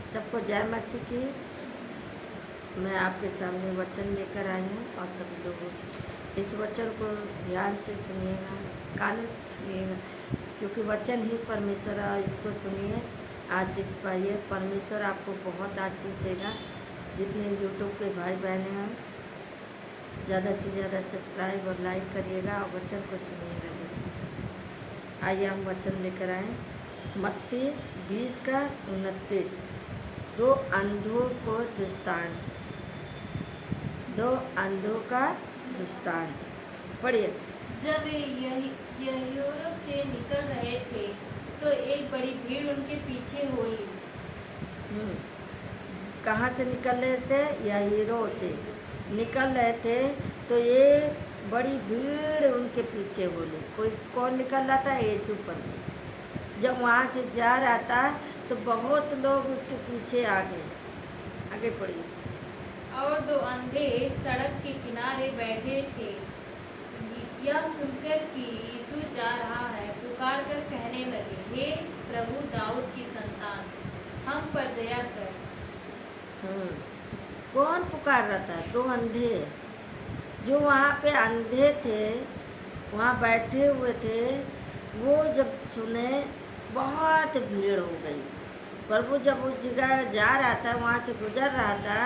सबको जय मसीह की। मैं आपके सामने वचन लेकर आई हूँ और सब लोग इस वचन को ध्यान से सुनिएगा, कानों से सुनिएगा, क्योंकि वचन ही परमेश्वर है। इसको सुनिए, आशीष पाइए। परमेश्वर आपको बहुत आशीष देगा। जितने यूट्यूब पे भाई बहनें हैं, ज़्यादा से ज़्यादा सब्सक्राइब और लाइक करिएगा और वचन को सुनिएगा जरूर। आइए हम वचन लेकर आए मत्ती 20:29। दो अंधों को दृष्टांत, दो अंधों का दृष्टांत। पढ़िए। जब वे यरीहो से निकल रहे थे तो एक बड़ी भीड़ उनके पीछे हो ली। कहाँ से निकल रहे थे? यरीहो से निकल रहे थे तो ये बड़ी भीड़ उनके पीछे हो ली। कोई कौन निकल रहा था? यीशु पर। जब वहाँ से जा रहा था तो बहुत लोग उसके पीछे आ गए। आगे पढ़िए। और दो अंधे सड़क के किनारे बैठे थे। यह सुनकर कि यीशु जा रहा है, पुकार कर कहने लगे, हे प्रभु दाऊद की संतान, हम पर दया कर। कौन पुकार रहा था? दो अंधे जो वहाँ पे अंधे थे, वहाँ बैठे हुए थे। वो जब सुने, बहुत भीड़ हो गई। प्रभु जब उस जगह जा रहा था, वहाँ से गुजर रहा था,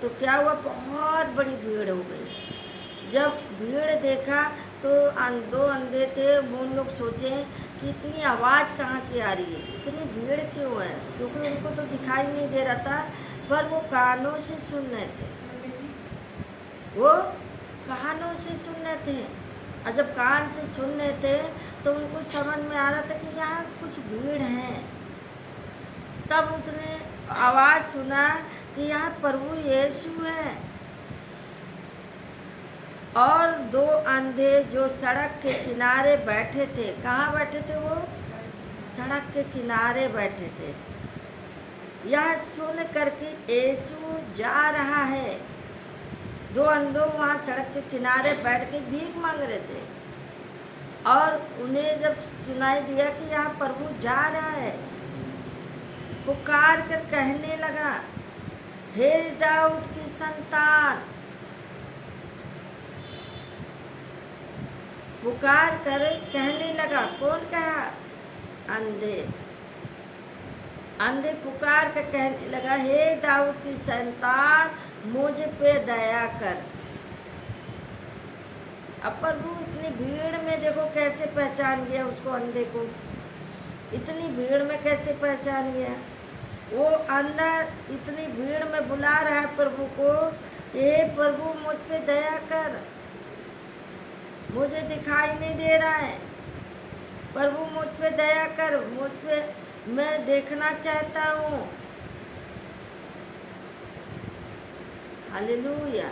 तो क्या हुआ? बहुत बड़ी भीड़ हो गई। जब भीड़ देखा तो दो अंधे थे, वो लोग सोचे कि इतनी आवाज़ कहाँ से आ रही है, इतनी भीड़ क्यों है? क्योंकि उनको तो दिखाई नहीं दे रहा था, पर वो कानों से सुन रहे थे। वो कानों से सुन रहे थे, और जब कान से सुन रहे थे तो उनको समझ में आ रहा था कि यहाँ कुछ भीड़ है। तब उसने आवाज़ सुना कि यहाँ प्रभु यीशु है। और दो अंधे जो सड़क के किनारे बैठे थे, कहाँ बैठे थे? वो सड़क के किनारे बैठे थे। यह सुन कर कि यीशु जा रहा है, दो अंधों वहाँ सड़क के किनारे बैठ के भीख मांग रहे थे। और उन्हें जब सुनाई दिया कि यहाँ प्रभु जा रहा है, पुकार कर कहने लगा, हे दाऊद की संतान। पुकार कर कहने लगा। कौन कहा? अंधे। अंधे पुकार कर कहने लगा, हे दाऊद की संतान, मुझ पे दया कर। अब प्रभु इतनी भीड़ में देखो कैसे पहचान गया उसको, अंधे को। इतनी भीड़ में कैसे पहचान गया? वो अंधा इतनी भीड़ में बुला रहा है प्रभु को, हे प्रभु मुझ पे दया कर, मुझे दिखाई नहीं दे रहा है, प्रभु मुझ पे दया कर, मुझ पे मैं देखना चाहता हूँ। हालेलुया।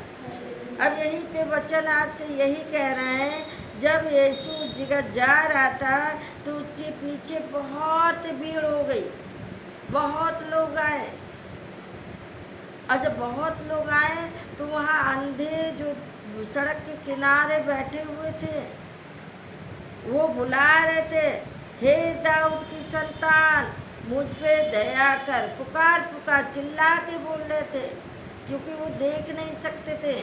अब यहीं पे वचन आपसे यही कह रहे हैं, जब यीशु उस जगह जा रहा था तो उसके पीछे बहुत भीड़ हो गई, बहुत लोग आए। और जब बहुत लोग आए तो वहाँ अंधे जो सड़क के किनारे बैठे हुए थे, वो बुला रहे थे, हे दाऊद की संतान, मुझ पे दया कर। पुकार पुकार चिल्ला के बोल रहे थे, क्योंकि वो देख नहीं सकते थे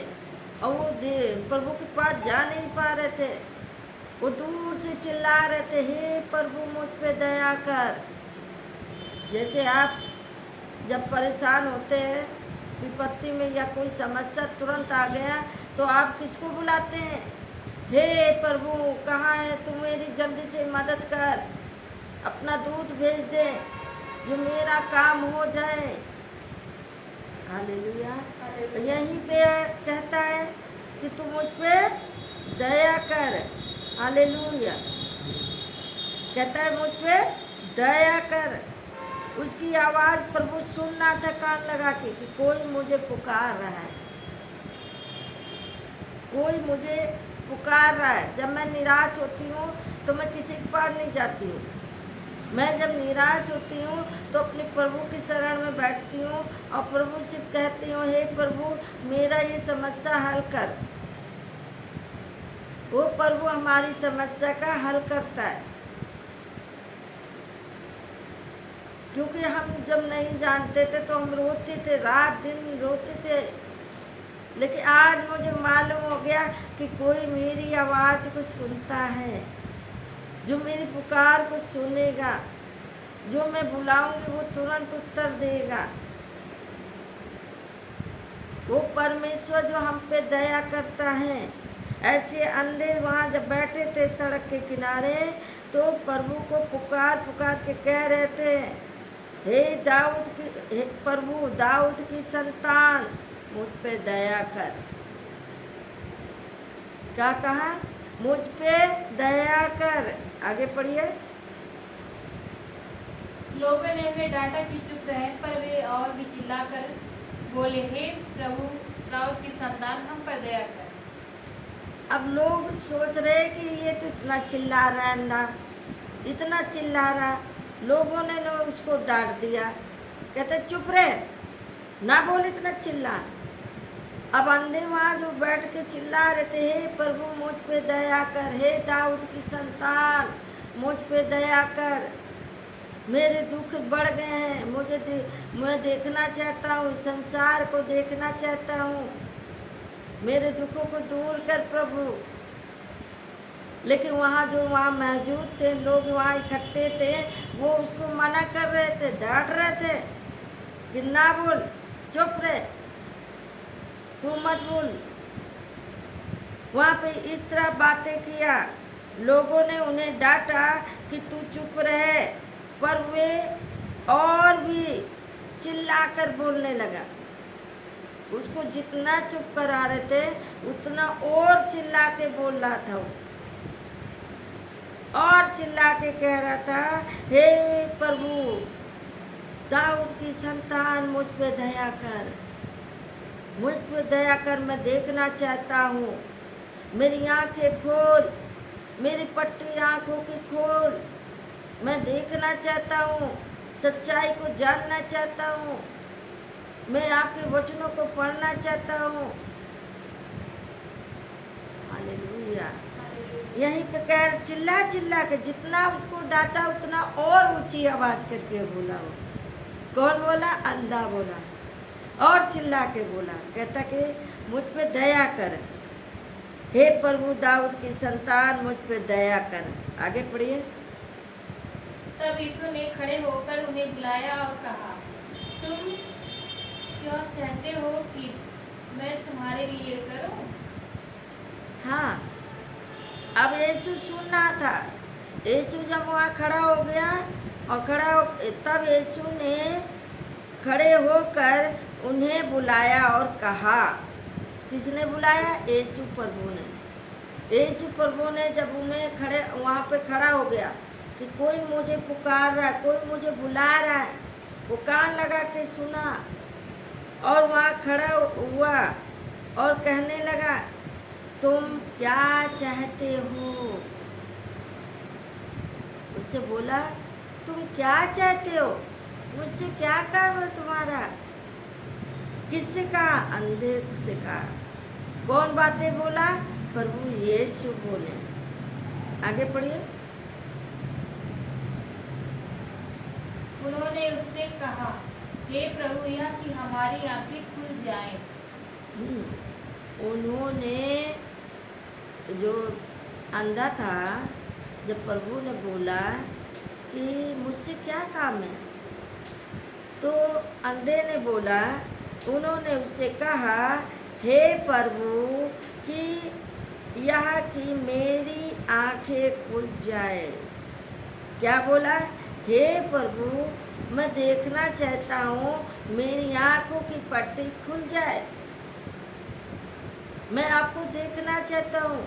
और वो प्रभु के पास जा नहीं पा रहे थे। वो दूर से चिल्ला रहे थे, हे प्रभु मुझ पे दया कर। जैसे आप जब परेशान होते हैं विपत्ति में या कोई समस्या तुरंत आ गया तो आप किसको बुलाते हैं? हे प्रभु कहाँ है तू? मेरी जल्दी से मदद कर, अपना दूत भेज दे जो मेरा काम हो जाए। हालेलुया। यहीं पे कहता है कि तू मुझ पे दया कर। हालेलुया। कहता है मुझ पे दया कर। उसकी आवाज़ प्रभु सुनना था कान लगा के कि कोई मुझे पुकार रहा है, कोई मुझे पुकार रहा है। जब मैं निराश होती हूँ तो मैं किसी के पास नहीं जाती हूँ। मैं जब निराश होती हूँ तो अपने प्रभु की शरण में बैठती हूँ और प्रभु से कहती हूँ, हे प्रभु मेरा ये समस्या हल कर। वो प्रभु हमारी समस्या का हल करता है। क्योंकि हम जब नहीं जानते थे तो हम रोते थे, रात दिन रोते थे। लेकिन आज मुझे मालूम हो गया कि कोई मेरी आवाज़ को सुनता है, जो मेरी पुकार को सुनेगा, जो मैं बुलाऊंगी वो तुरंत उत्तर देगा। वो परमेश्वर जो हम पे दया करता है। ऐसे अंधे वहाँ जब बैठे थे सड़क के किनारे, तो प्रभु को पुकार पुकार के कह रहे थे, हे दाऊद की, हे प्रभु दाऊद की संतान, मुझ पे दया कर। क्या कहा? मुझ पे दया कर। आगे पढ़िए। लोगों ने उन्हें डांटा कि चुप रहे, पर वे और भी चिल्लाकर बोले, हे प्रभु दाऊद की संतान, हम पर दया कर। अब लोग सोच रहे कि ये तो इतना चिल्ला रहा है ना, इतना चिल्ला रहा। लोगों ने ना उसको डांट दिया, कहते चुप रहे, ना बोल इतना चिल्ला। अब अंधे वहाँ जो बैठ के चिल्ला रहे थे, हे प्रभु मुझ पे दया कर, हे दाऊद की संतान मुझ पे दया कर, मेरे दुख बढ़ गए हैं, मैं देखना चाहता हूँ, संसार को देखना चाहता हूँ, मेरे दुखों को दूर कर प्रभु। लेकिन वहाँ जो वहाँ मौजूद थे लोग, वहाँ इकट्ठे थे, वो उसको मना कर रहे थे, डांट रहे थे कि ना बोल, चुप रहे, तू मत बोल। वहाँ पे इस तरह बातें किया, लोगों ने उन्हें डांटा कि तू चुप रहे, पर वे और भी चिल्लाकर बोलने लगा। उसको जितना चुप करा रहे थे उतना और चिल्ला के बोल रहा था वो, और चिल्ला के कह रहा था, हे प्रभु दाऊद की संतान मुझ पे दया कर, मुझ पे दया कर, मैं देखना चाहता हूँ, मेरी आंखें खोल, मेरी पट्टी आंखों की खोल, मैं देखना चाहता हूँ, सच्चाई को जानना चाहता हूँ, मैं आपके वचनों को पढ़ना चाहता हूँ। हालेलुया। यहीं पे कह चिल्ला चिल्ला के, जितना उसको डांटा उतना और ऊंची आवाज करके बोला। वो कौन बोला? अंधा बोला, और चिल्ला के बोला, कहता कि मुझ पे दया कर, हे प्रभु दाऊद की संतान मुझ पे दया कर। आगे पढ़िए। तब यीशु ने खड़े होकर उन्हें बुलाया और कहा, तुम क्यों चाहते हो कि मैं तुम्हारे लिए करूं? हाँ, अब यीशु सुन रहा था। यीशु जब वहाँ खड़ा हो गया और तब यीशु ने खड़े होकर उन्हें बुलाया और कहा। किसने बुलाया? यीशु प्रभु ने। यीशु प्रभु ने जब उन्हें वहाँ पे खड़ा हो गया कि कोई मुझे पुकार रहा है, कोई मुझे बुला रहा है, वो कान लगा के सुना और वहाँ खड़ा हुआ और कहने लगा, तुम क्या चाहते हो? उससे बोला, तुम क्या चाहते हो? मुझसे क्या काम है तुम्हारा? किससे कहा? अंधे से कहा। कौन बातें बोला? प्रभु यीशु बोले। आगे पढ़िए। उन्होंने उससे कहा, हे प्रभु, यह कि हमारी आंखें खुल जाएं। उन्होंने, जो अंधा था, जब प्रभु ने बोला कि मुझसे क्या काम है, तो अंधे ने बोला, उन्होंने उससे कहा, हे प्रभु कि यह कि मेरी आंखें खुल जाए। क्या बोला? हे प्रभु, मैं देखना चाहता हूँ, मेरी आंखों की पट्टी खुल जाए, मैं आपको देखना चाहता हूँ,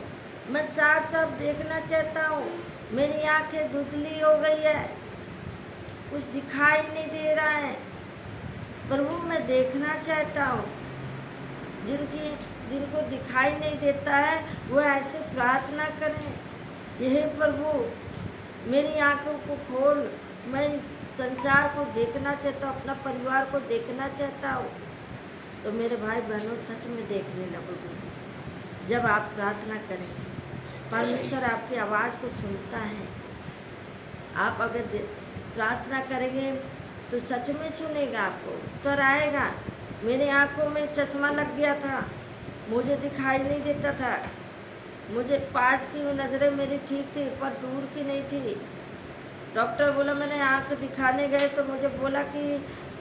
मैं साफ साफ देखना चाहता हूँ, मेरी आंखें धुंधली हो गई है, कुछ दिखाई नहीं दे रहा है, प्रभु मैं देखना चाहता हूँ। जिनको दिखाई नहीं देता है वो ऐसे प्रार्थना करें कि हे प्रभु मेरी आंखों को खोल, मैं इस संसार को देखना चाहता हूँ, अपना परिवार को देखना चाहता हूँ। तो मेरे भाई बहनों, सच में देखने लगोगे जब आप प्रार्थना करेंगे। परमेश्वर आपकी आवाज़ को सुनता है। आप अगर प्रार्थना करेंगे तो सच में सुनेगा, आपको उत्तर आएगा। मेरे आंखों में चश्मा लग गया था, मुझे दिखाई नहीं देता था। मुझे पास की नज़रें मेरी ठीक थी पर दूर की नहीं थी। डॉक्टर बोला, मैंने आंख दिखाने गए तो मुझे बोला कि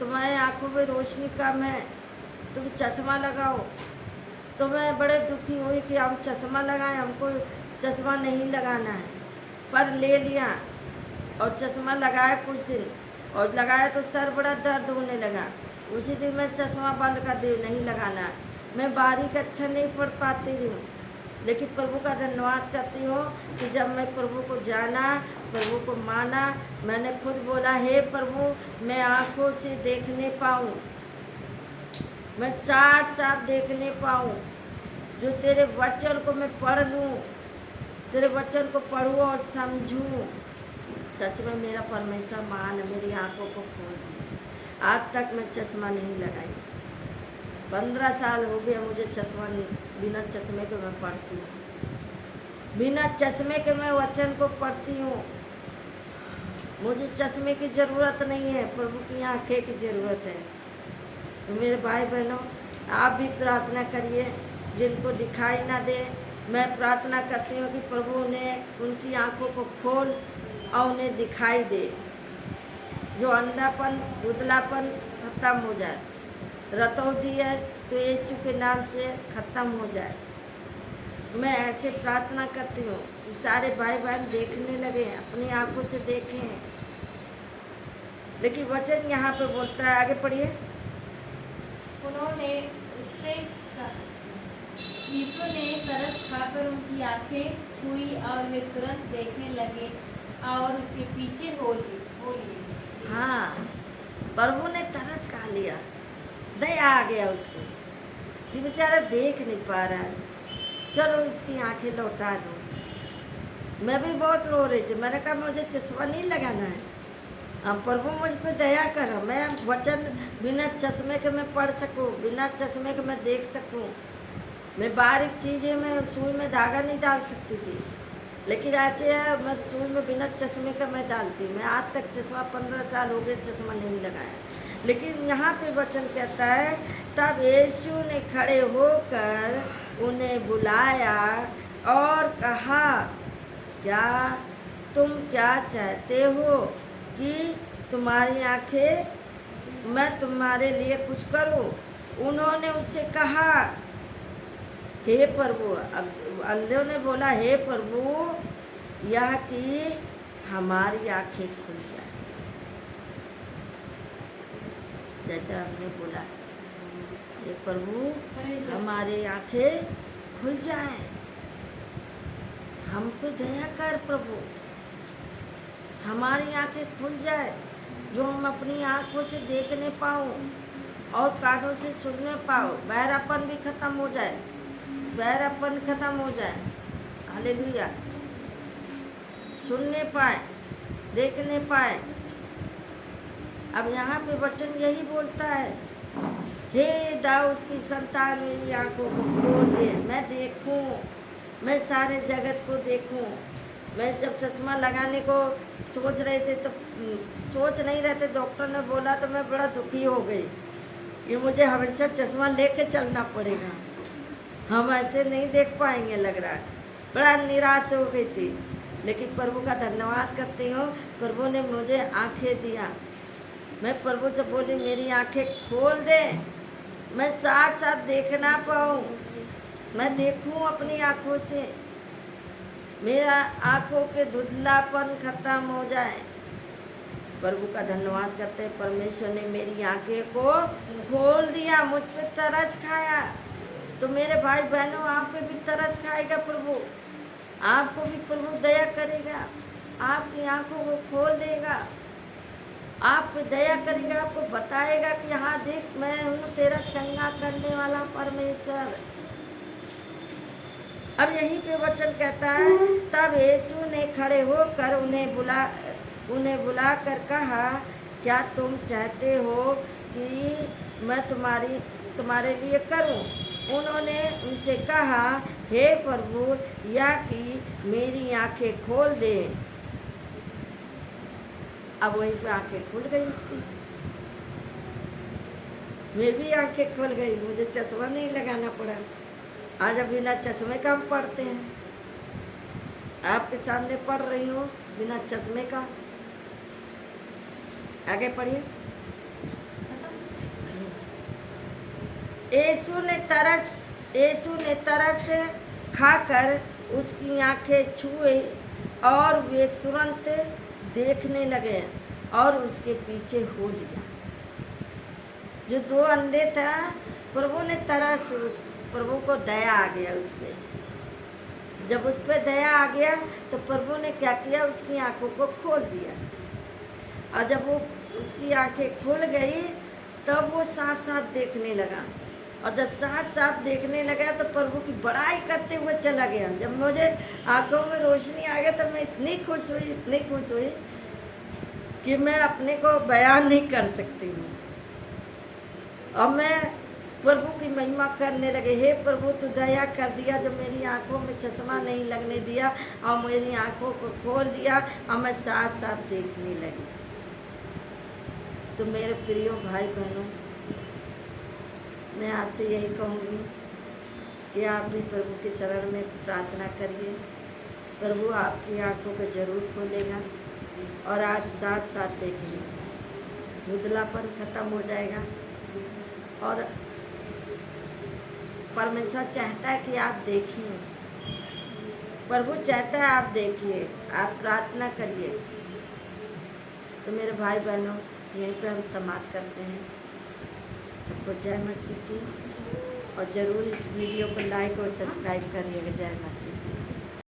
तुम्हारे आंखों में रोशनी कम है, तुम चश्मा लगाओ। तो मैं बड़े दुखी हुई कि हम चश्मा लगाएं, हमको चश्मा नहीं लगाना है। पर ले लिया और चश्मा लगाया कुछ दिन, और लगाया तो सर बड़ा दर्द होने लगा। उसी दिन मैं चश्मा बंद कर दी, नहीं लगाना। मैं बारीक अच्छा नहीं पढ़ पाती हूँ, लेकिन प्रभु का धन्यवाद करती हूँ कि जब मैं प्रभु को जाना, प्रभु को माना, मैंने खुद बोला, हे प्रभु मैं आँखों से देखने पाऊँ, मैं साफ साफ देखने पाऊँ, जो तेरे वचन को मैं पढ़ लूँ, तेरे वचन को पढ़ूँ और समझूँ। सच में मेरा परमेश्वर महान है, मेरी आँखों को खोल दिया। आज तक मैं चश्मा नहीं लगाई, 15 साल हो गया मुझे चश्मा, बिना चश्मे के मैं पढ़ती हूँ, बिना चश्मे के मैं वचन को पढ़ती हूँ। मुझे चश्मे की ज़रूरत नहीं है, प्रभु की आंखें की ज़रूरत है। तो मेरे भाई बहनों, आप भी प्रार्थना करिए, जिनको दिखाई ना दे। मैं प्रार्थना करती हूँ कि प्रभु उन्हें, उनकी आंखों को खोल और उन्हें दिखाई दे। जो अंधापन, धुंधलापन खत्म हो जाए, रतौंधी है तो यीशु के नाम से ख़त्म हो जाए। मैं ऐसे प्रार्थना करती हूँ कि सारे भाई बहन देखने लगे, अपनी आंखों से देखें। लेकिन वचन यहाँ पे बोलता है, आगे पढ़िए। उन्होंने उससे यीशु ने तरस खाकर उनकी आंखें छुई और वे तुरंत देखने लगे और उसके पीछे हो लिए। हाँ, प्रभु ने तरस खा लिया, दया आ गया उसको कि बेचारा देख नहीं पा रहा है, चलो इसकी आंखें लौटा दो। मैं भी बहुत रो रही थी, मैंने कहा मुझे चश्मा नहीं लगाना है, अब प्रभु मुझ पे दया करो, मैं वचन बिना चश्मे के मैं पढ़ सकूं, बिना चश्मे के मैं देख सकूं। मैं बारीक चीज़ें में सुई में धागा नहीं डाल सकती थी, लेकिन ऐसे है मैं सुई में बिना चश्मे का मैं डालती। मैं आज तक चश्मा 15 साल हो गए चश्मा नहीं लगाया। लेकिन यहाँ पे वचन कहता है, तब यीशु ने खड़े होकर उन्हें बुलाया और कहा, क्या तुम क्या चाहते हो कि तुम्हारी आंखें, मैं तुम्हारे लिए कुछ करूं? उन्होंने उससे कहा, हे प्रभु। अब अंधों ने बोला, हे प्रभु, यह कि हमारी आंखें खुल जाए। जैसे हमने बोला, हे प्रभु हमारी आंखें खुल जाए, हम पे दया कर प्रभु, हमारी आंखें खुल जाए, जो हम अपनी आंखों से देखने पाऊँ और कानों से सुनने पाओ, बहरापन भी खत्म हो जाए, बहरापन खत्म हो जाए। हालेलुया। सुनने पाए, देखने पाए। अब यहाँ पे वचन यही बोलता है, हे दाऊद की संतान, मेरी आंखों को खोल दे, मैं देखूं, मैं सारे जगत को देखूं। मैं जब चश्मा लगाने को सोच रहे थे तो सोच नहीं रहे थे, डॉक्टर ने बोला तो मैं बड़ा दुखी हो गई कि मुझे हमेशा चश्मा लेके चलना पड़ेगा, हम ऐसे नहीं देख पाएंगे लग रहा है। बड़ा निराश हो गई थी, लेकिन प्रभु का धन्यवाद करती हूँ, प्रभु ने मुझे आंखें दिया। मैं प्रभु से बोली, मेरी आंखें खोल दे, मैं साफ साफ देखना पाऊँ, मैं देखूँ अपनी आंखों से, मेरा आंखों के धुंधलापन खत्म हो जाए। प्रभु का धन्यवाद करते हैं, परमेश्वर ने मेरी आंखें को खोल दिया, मुझ पे तरस खाया। तो मेरे भाई बहनों, आप पे भी तरस खाएगा प्रभु, आपको भी प्रभु दया करेगा, आपकी आंखों को खोल देगा, आप पे दया करेगा, आपको बताएगा कि हाँ देख, मैं हूँ तेरा चंगा करने वाला परमेश्वर। अब यहीं पे वचन कहता है, तब यीशु ने खड़े होकर उन्हें बुलाकर कहा, क्या तुम चाहते हो कि मैं तुम्हारे लिए करूं? उन्होंने उनसे कहा, हे प्रभु, या कि मेरी आंखें खोल दे। अब वहीं पे आंखें खुल गई उसकी। मेरी आंखें खुल गई, मुझे चश्मा नहीं लगाना पड़ा। आज अब बिना चश्मे का हम पढ़ते हैं, आपके सामने पढ़ रही हूँ बिना चश्मे का। आगे पढ़िए। यीशु ने तरस खाकर उसकी आंखें छुए और वे तुरंत देखने लगे और उसके पीछे हो लिया। जो दो अंधे था, प्रभु ने तरस, प्रभु को दया आ गया उस पे। जब उस पे दया आ गया तो प्रभु ने क्या किया, उसकी आंखों को खोल दिया। और जब वो उसकी आंखें खुल गई तब वो साफ साफ देखने लगा। और जब साफ साफ देखने लगा तो प्रभु की बड़ाई करते हुए चला गया। जब मुझे आंखों में रोशनी आ गया तो मैं इतनी खुश हुई कि मैं अपने को बयान नहीं कर सकती हूँ। और मैं प्रभु की महिमा करने लगे, हे प्रभु तू दया कर दिया, जो मेरी आंखों में चश्मा नहीं लगने दिया और मेरी आंखों को खोल दिया और मैं साफ साफ देखने लगी। तो मेरे प्रिय भाई बहनों, मैं आपसे यही कहूँगी कि आप भी प्रभु के शरण में प्रार्थना करिए। प्रभु आपकी आंखों को जरूर खोलेगा और आप साथ साथ देखेंगे, धुंधलापन खत्म हो जाएगा। और परमेश्वर चाहता है कि आप देखिए, प्रभु चाहता है आप देखिए, आप प्रार्थना करिए। तो मेरे भाई बहनों, यहीं पे हम समाप्त करते हैं। सबको जय मसीह की, और ज़रूर इस वीडियो को लाइक और सब्सक्राइब करिएगा। जय मसीह की।